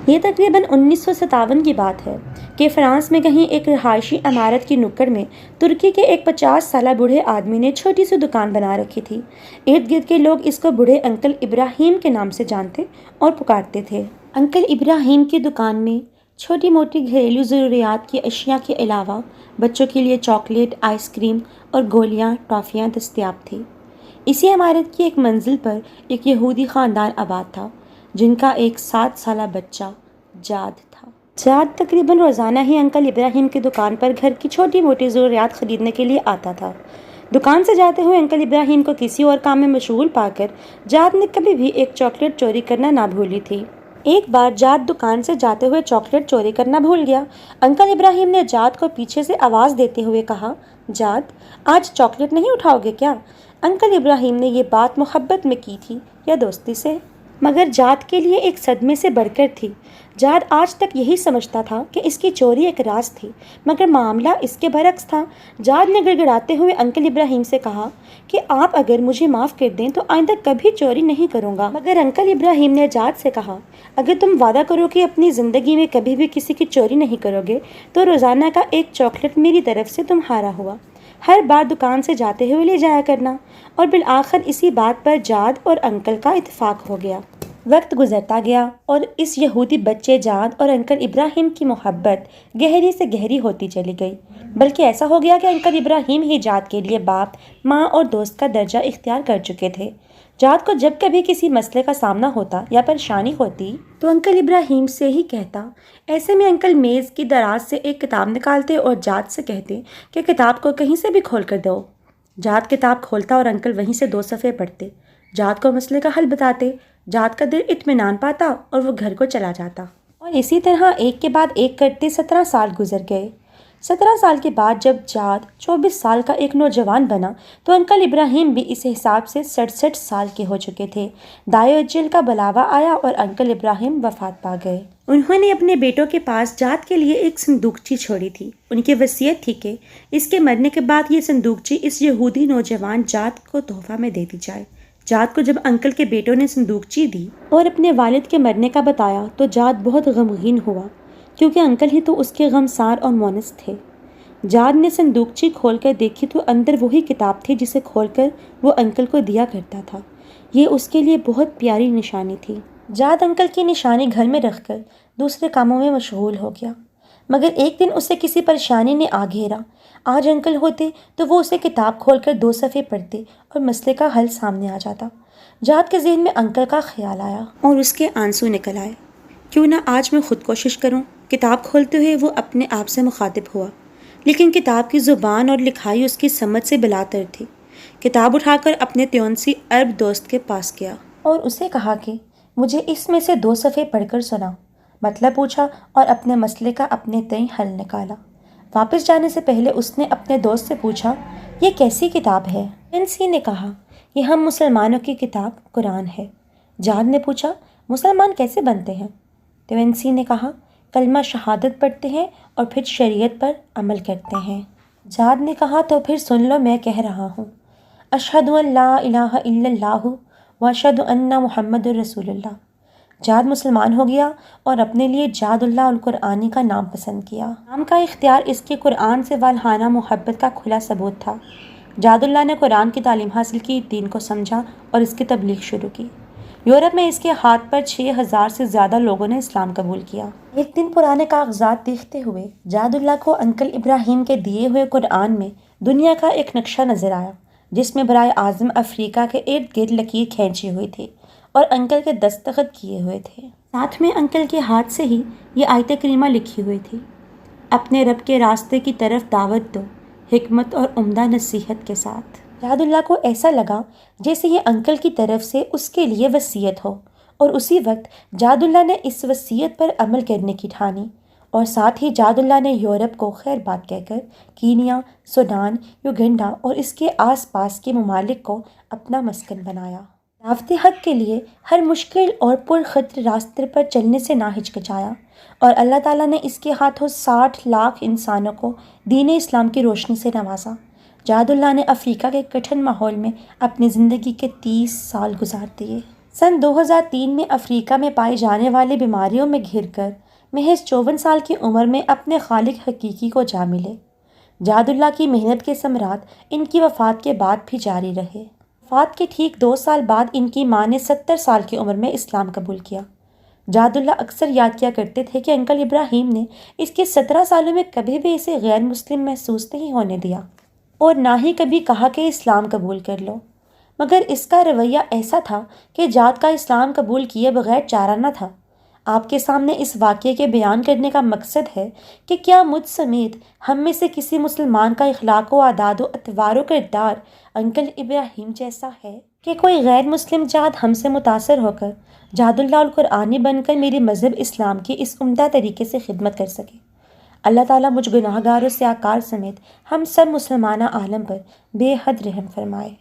یہ تقریباً 1957 کی بات ہے کہ فرانس میں کہیں ایک رہائشی عمارت کی نکڑ میں ترکی کے ایک 50 سالہ بوڑھے آدمی نے چھوٹی سی دکان بنا رکھی تھی۔ ارد گرد کے لوگ اس کو بوڑھے انکل ابراہیم کے نام سے جانتے اور پکارتے تھے۔ انکل ابراہیم کی دکان میں چھوٹی موٹی گھریلو ضروریات کی اشیاء کے علاوہ بچوں کے لیے چاکلیٹ، آئس کریم اور گولیاں، ٹافیاں دستیاب تھیں۔ اسی عمارت کی ایک منزل پر ایک یہودی خاندان آباد تھا جن کا ایک 7 سالہ بچہ جاد تھا۔ جاد تقریباً روزانہ ہی انکل ابراہیم کی دکان پر گھر کی چھوٹی موٹی ضروریات خریدنے کے لیے آتا تھا۔ دکان سے جاتے ہوئے انکل ابراہیم کو کسی اور کام میں مشغول پا کر جاد نے کبھی بھی ایک چاکلیٹ چوری کرنا نہ بھولی تھی۔ ایک بار جاد دکان سے جاتے ہوئے چاکلیٹ چوری کرنا بھول گیا۔ انکل ابراہیم نے جاد کو پیچھے سے آواز دیتے ہوئے کہا، جاد، آج چاکلیٹ نہیں اٹھاؤ گے کیا؟ انکل ابراہیم نے یہ بات محبت میں کی تھی یا دوستی سے؟ مگر جاد کے لیے ایک صدمے سے بڑھ کر تھی۔ جاد آج تک یہی سمجھتا تھا کہ اس کی چوری ایک راز تھی، مگر معاملہ اس کے برعکس تھا۔ جاد نے گڑگڑاتے ہوئے انکل ابراہیم سے کہا کہ آپ اگر مجھے معاف کر دیں تو آئندہ کبھی چوری نہیں کروں گا۔ مگر انکل ابراہیم نے جاد سے کہا، اگر تم وعدہ کرو کہ اپنی زندگی میں کبھی بھی کسی کی چوری نہیں کرو گے تو روزانہ کا ایک چاکلیٹ میری طرف سے تمہارا ہوا، ہر بار دکان سے جاتے ہوئے لے جایا کرنا۔ اور بالآخر اسی بات پر جاد اور انکل کا اتفاق ہو گیا۔ وقت گزرتا گیا اور اس یہودی بچے جاد اور انکل ابراہیم کی محبت گہری سے گہری ہوتی چلی گئی، بلکہ ایسا ہو گیا کہ انکل ابراہیم ہی جاد کے لیے باپ، ماں اور دوست کا درجہ اختیار کر چکے تھے۔ جاد کو جب کبھی کسی مسئلے کا سامنا ہوتا یا پریشانی ہوتی تو انکل ابراہیم سے ہی کہتا۔ ایسے میں انکل میز کی دراز سے ایک کتاب نکالتے اور جاد سے کہتے کہ کتاب کو کہیں سے بھی کھول کر دو۔ جاد کتاب کھولتا اور انکل وہیں سے 2 صفحے پڑھتے، جاد کو مسئلے کا حل بتاتے۔ جاد کا دل اطمینان پاتا اور وہ گھر کو چلا جاتا۔ اور اسی طرح ایک کے بعد ایک کرتے 17 سال گزر گئے۔ 17 سال کے بعد جب جاد 24 سال کا ایک نوجوان بنا تو انکل ابراہیم بھی اس حساب سے 67 سال کے ہو چکے تھے۔ دائے اجل کا بلاوا آیا اور انکل ابراہیم وفات پا گئے۔ انہوں نے اپنے بیٹوں کے پاس جاد کے لیے ایک صندوقچی چھوڑی تھی۔ ان کی وصیت تھی کہ اس کے مرنے کے بعد یہ صندوقچی اس یہودی نوجوان جاد کو تحفہ میں دے دی جائے۔ جاد کو جب انکل کے بیٹوں نے صندوقچی دی اور اپنے والد کے مرنے کا بتایا تو جاد بہت غمگین ہوا، کیونکہ انکل ہی تو اس کے غمسار اور مونس تھے۔ جاد نے صندوقچی کھول کر دیکھی تو اندر وہی کتاب تھی جسے کھول کر وہ انکل کو دیا کرتا تھا۔ یہ اس کے لیے بہت پیاری نشانی تھی۔ جاد انکل کی نشانی گھر میں رکھ کر دوسرے کاموں میں مشغول ہو گیا، مگر ایک دن اسے کسی پریشانی نے آ گھیرا۔ آج انکل ہوتے تو وہ اسے کتاب کھول کر 2 صفحے پڑھتے اور مسئلے کا حل سامنے آ جاتا۔ جاد کے ذہن میں انکل کا خیال آیا اور اس کے آنسو نکل آئے۔ کیوں نہ آج میں خود کوشش کروں؟ کتاب کھولتے ہوئے وہ اپنے آپ سے مخاطب ہوا، لیکن کتاب کی زبان اور لکھائی اس کی سمجھ سے بلاتر تھی۔ کتاب اٹھا کر اپنے تیونسی عرب دوست کے پاس گیا اور اسے کہا کہ مجھے اس میں سے 2 صفحے پڑھ کر سنا۔ مطلب پوچھا اور اپنے مسئلے کا اپنے تئیں حل نکالا۔ واپس جانے سے پہلے اس نے اپنے دوست سے پوچھا، یہ کیسی کتاب ہے؟ تیونسی نے کہا، یہ ہم مسلمانوں کی کتاب قرآن ہے۔ جاد نے پوچھا، مسلمان کیسے بنتے ہیں؟ تیونسی نے کہا، کلمہ شہادت پڑھتے ہیں اور پھر شریعت پر عمل کرتے ہیں۔ جاد نے کہا، تو پھر سن لو، میں کہہ رہا ہوں، اشہد ان لا الہ الا اللہ و اشہد ان محمد رسول اللہ۔ جاد مسلمان ہو گیا اور اپنے لیے جاد اللہ القرآنی کا نام پسند کیا۔ نام کا اختیار اس کی قرآن سے والہانہ محبت کا کھلا ثبوت تھا۔ جاد اللہ نے قرآن کی تعلیم حاصل کی، دین کو سمجھا اور اس کی تبلیغ شروع کی۔ یورپ میں اس کے ہاتھ پر 6000 سے زیادہ لوگوں نے اسلام قبول کیا۔ ایک دن پرانے کاغذات دیکھتے ہوئے جاد اللہ کو انکل ابراہیم کے دیے ہوئے قرآن میں دنیا کا ایک نقشہ نظر آیا، جس میں برائے اعظم افریقہ کے ارد گرد لکیر کھینچی ہوئی تھی اور انکل کے دستخط کیے ہوئے تھے۔ ساتھ میں انکل کے ہاتھ سے ہی یہ آیت کریمہ لکھی ہوئی تھی، اپنے رب کے راستے کی طرف دعوت دو، حکمت اور عمدہ نصیحت کے ساتھ۔ جاد اللہ کو ایسا لگا جیسے یہ انکل کی طرف سے اس کے لیے وصیت ہو، اور اسی وقت جاد اللہ نے اس وصیت پر عمل کرنے کی ٹھانی، اور ساتھ ہی جاد اللہ نے یورپ کو خیر بات کہہ کر کینیا، سوڈان، یوگنڈا اور اس کے آس پاس کے ممالک کو اپنا مسکن بنایا۔ دعوت حق کے لیے ہر مشکل اور پرخطر راستے پر چلنے سے نہ ہچکچایا، اور اللہ تعالیٰ نے اس کے ہاتھوں 60 لاکھ انسانوں کو دین اسلام کی روشنی سے نوازا۔ جاد اللہ نے افریقہ کے کٹھن ماحول میں اپنی زندگی کے 30 سال گزار دیے۔ سن 2003 میں افریقہ میں پائی جانے والی بیماریوں میں گھر کر محض 54 سال کی عمر میں اپنے خالق حقیقی کو جا ملے۔ جاد اللہ کی محنت کے ثمرات ان کی وفات کے بعد بھی جاری رہے۔ وفات کے ٹھیک 2 سال بعد ان کی ماں نے 70 سال کی عمر میں اسلام قبول کیا۔ جاد اللہ اکثر یاد کیا کرتے تھے کہ انکل ابراہیم نے اس کے 17 سالوں میں کبھی بھی اسے غیر مسلم محسوس نہیں ہونے دیا اور نہ ہی کبھی کہا کہ اسلام قبول کر لو، مگر اس کا رویہ ایسا تھا کہ جاد کا اسلام قبول کیے بغیر چارہ نہ تھا۔ آپ کے سامنے اس واقعے کے بیان کرنے کا مقصد ہے کہ کیا مجھ سمیت ہم میں سے کسی مسلمان کا اخلاق و عادات و اطوار و کردار انکل ابراہیم جیسا ہے کہ کوئی غیر مسلم جاد ہم سے متاثر ہو کر جاد اللہ القرآنی بن کر میری مذہب اسلام کی اس عمدہ طریقے سے خدمت کر سکے۔ اللہ تعالیٰ مجھ گناہ گار و سیاکار سمیت ہم سب مسلمانہ عالم پر بے حد رحم فرمائے۔